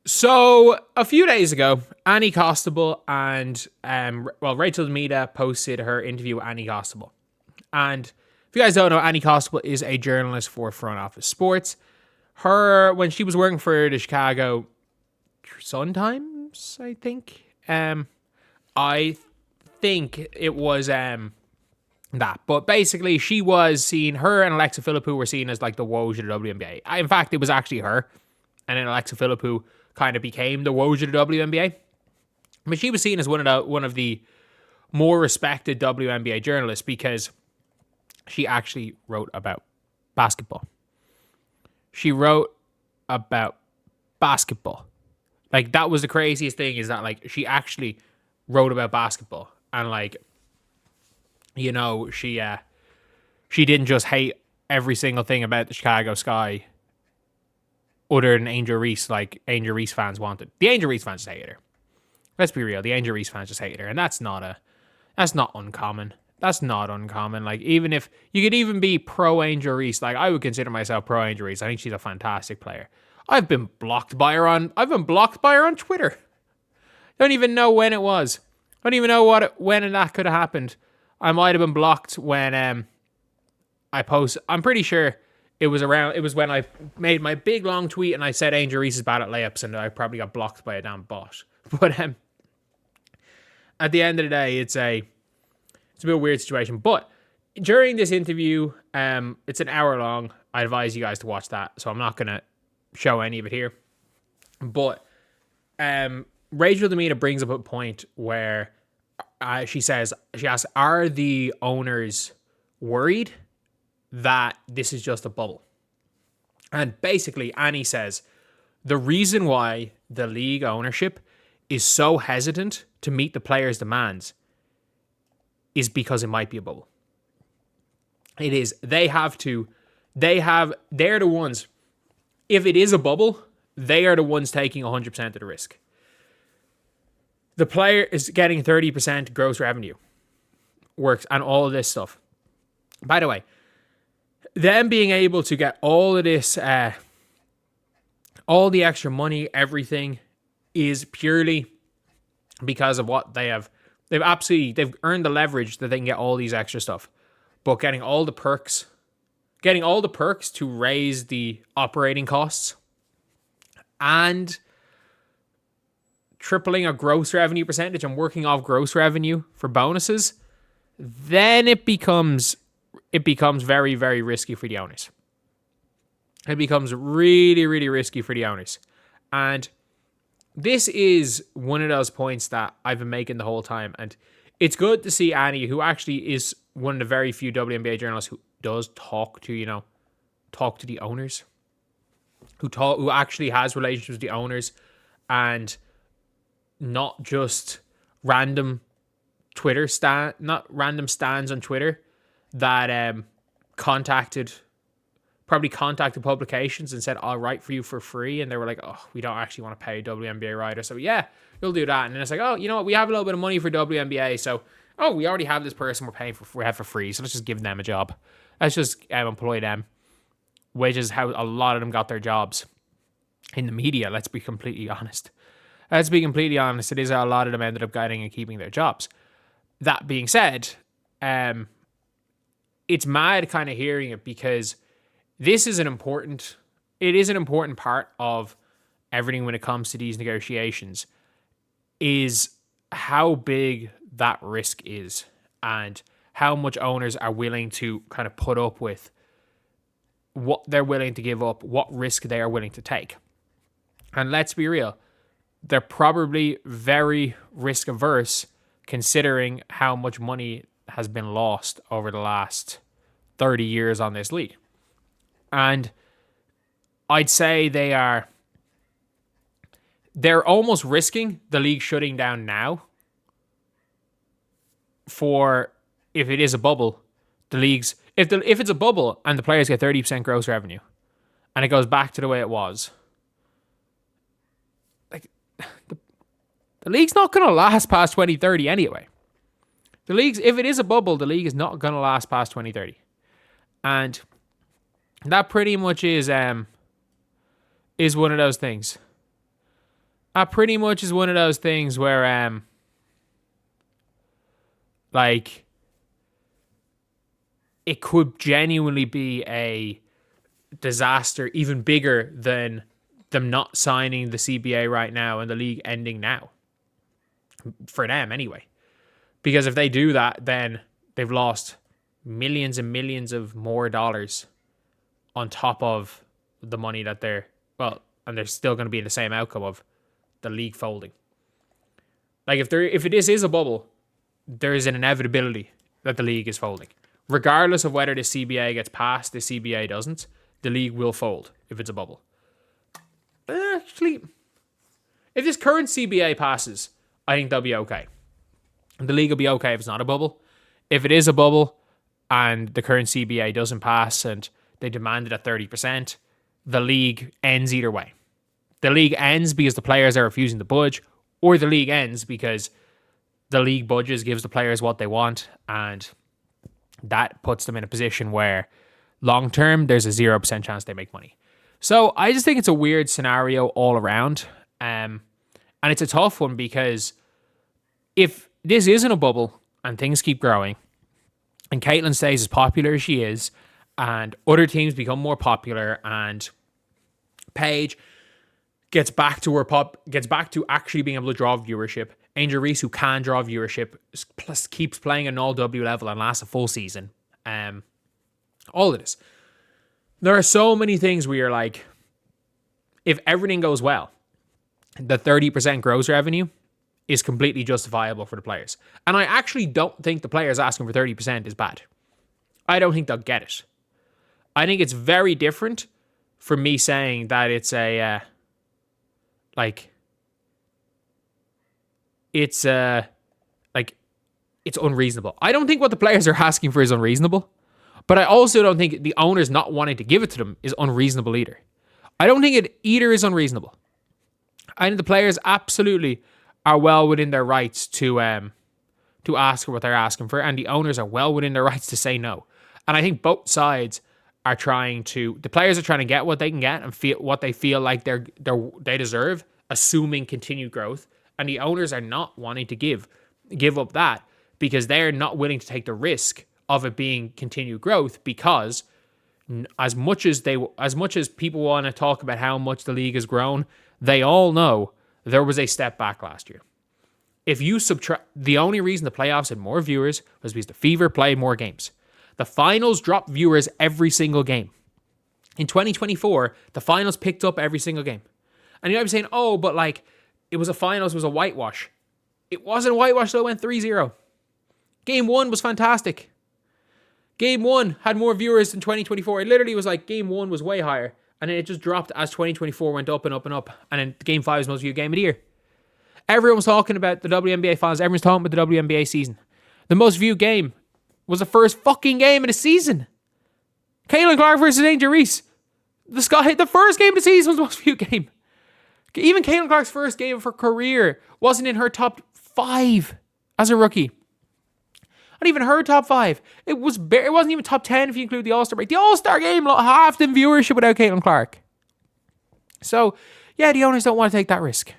So a few days ago, Annie Costable and Rachel Demita posted her interview with Annie Costable. And if you guys don't know, Annie Costable is a journalist for Front Office Sports. When she was working for the Chicago Sun-Times, I think. I think it was that. But basically, her and Alexa Philippou were seen as like the Woj of the WNBA. In fact, it was actually her and then Alexa Philippou kind of became the Woj of the WNBA. But she was seen as one of the more respected WNBA journalists because she actually wrote about basketball. She wrote about basketball. Like, that was the craziest thing, is that, like, she actually wrote about basketball. And, like, you know, she didn't just hate every single thing about the Chicago Sky other than Angel Reese, like Angel Reese fans wanted. The Angel Reese fans just hated her. Let's be real. The Angel Reese fans just hated her. And that's not uncommon. That's not uncommon. Like, even if you could even be pro Angel Reese, like, I would consider myself pro Angel Reese. I think she's a fantastic player. I've been blocked by her on Twitter. Don't even know when it was. I don't even know when that could have happened. I might have been blocked when I post. I'm pretty sure it was when I made my big long tweet and I said Angel Reese is bad at layups, and I probably got blocked by a damn bot. But at the end of the day, it's a bit of a weird situation. But during this interview, it's an hour long. I advise you guys to watch that, so I'm not gonna show any of it here. But Rachel Demita brings up a point where she asks, are the owners worried that this is just a bubble? And basically, Annie says the reason why the league ownership is so hesitant to meet the players' demands is because it might be a bubble. It is. They're the ones. If it is a bubble, they are the ones taking 100% of the risk. The player is getting 30% gross revenue, works, and all of this stuff. By the way, them being able to get all of this, all the extra money, everything, is purely because of what they have. They've earned the leverage that they can get all these extra stuff. But getting all the perks to raise the operating costs and tripling a gross revenue percentage and working off gross revenue for bonuses, then it becomes very, very risky for the owners. It becomes really, really risky for the owners. And this is one of those points that I've been making the whole time. And it's good to see Annie, who actually is one of the very few WNBA journalists who does talk to the owners, who actually has relationships with the owners, and not just random stands on Twitter that probably contacted publications and said, I'll write for you for free. And they were like, oh, we don't actually want to pay a WNBA writer. So yeah, you'll do that. And then it's like, oh, you know what? We have a little bit of money for WNBA. So, we already have this person we have for free. So let's just give them a job. Let's just employ them, which is how a lot of them got their jobs in the media. Let's be completely honest. It is how a lot of them ended up getting and keeping their jobs. That being said, it's mad kind of hearing it, because this is an important part of everything when it comes to these negotiations, is how big that risk is and how much owners are willing to kind of put up with, what they're willing to give up, what risk they are willing to take. And let's be real, they're probably very risk averse, considering how much money has been lost over the last 30 years on this league. And I'd say they're almost risking the league shutting down now for, if it is a bubble, the leagues, if it's a bubble and the players get 30% gross revenue and it goes back to the way it was, like, the league's not going to last past 2030 anyway. If it is a bubble, the league is not going to last past 2030. And that pretty much is one of those things. pretty much is one of those things where, like, it could genuinely be a disaster, even bigger than them not signing the CBA right now and the league ending now. For them, anyway. Because if they do that, then they've lost millions and millions of more dollars on top of the money that and they're still going to be in the same outcome of the league folding. Like, if this is a bubble, there is an inevitability that the league is folding. Regardless of whether the CBA gets passed, the CBA doesn't, the league will fold if it's a bubble. Actually, if this current CBA passes, I think they'll be okay. The league will be okay if it's not a bubble. If it is a bubble and the current CBA doesn't pass and they demand it at 30%, the league ends either way. The league ends because the players are refusing to budge, or the league ends because the league budges, gives the players what they want, and that puts them in a position where long term there's a 0% chance they make money. So I just think it's a weird scenario all around. And it's a tough one because if this isn't a bubble and things keep growing and Caitlin stays as popular as she is and other teams become more popular and Paige gets back to actually being able to draw viewership, Angel Reese, who can draw viewership, plus keeps playing at an all-W level and lasts a full season. All of this. There are so many things where you're like, if everything goes well, the 30% gross revenue is completely justifiable for the players. And I actually don't think the players asking for 30% is bad. I don't think they'll get it. I think it's very different from me saying that it's it's unreasonable. I don't think what the players are asking for is unreasonable, but I also don't think the owners not wanting to give it to them is unreasonable either. I don't think it either is unreasonable. I think the players absolutely are well within their rights to ask for what they're asking for, and the owners are well within their rights to say no. And I think both sides are the players are trying to get what they can get and feel what they feel like they deserve, assuming continued growth, and the owners are not wanting to give up that because they're not willing to take the risk of it being continued growth, because as much as people want to talk about how much the league has grown, they all know there was a step back last year. If you subtract, the only reason the playoffs had more viewers was because the Fever played more games. The finals dropped viewers every single game. In 2024, the finals picked up every single game. And you might be saying, oh, but like, it was a whitewash. It wasn't a whitewash, though. It went 3-0. Game 1 was fantastic. Game 1 had more viewers than 2024. It literally was like Game 1 was way higher. And then it just dropped as 2024 went up and up and up. And then Game 5 was the most viewed game of the year. Everyone was talking about the WNBA finals. Everyone's talking about the WNBA season. The most viewed game was the first fucking game of the season. Caitlin Clark versus Angel Reese. The first game of the season was the most viewed game. Even Caitlin Clark's first game of her career wasn't in her top 5 as a rookie. Not even her top 5. It wasn't even top 10 if you include the All-Star break. The All-Star game half the viewership without Caitlin Clark. So, yeah, the owners don't want to take that risk.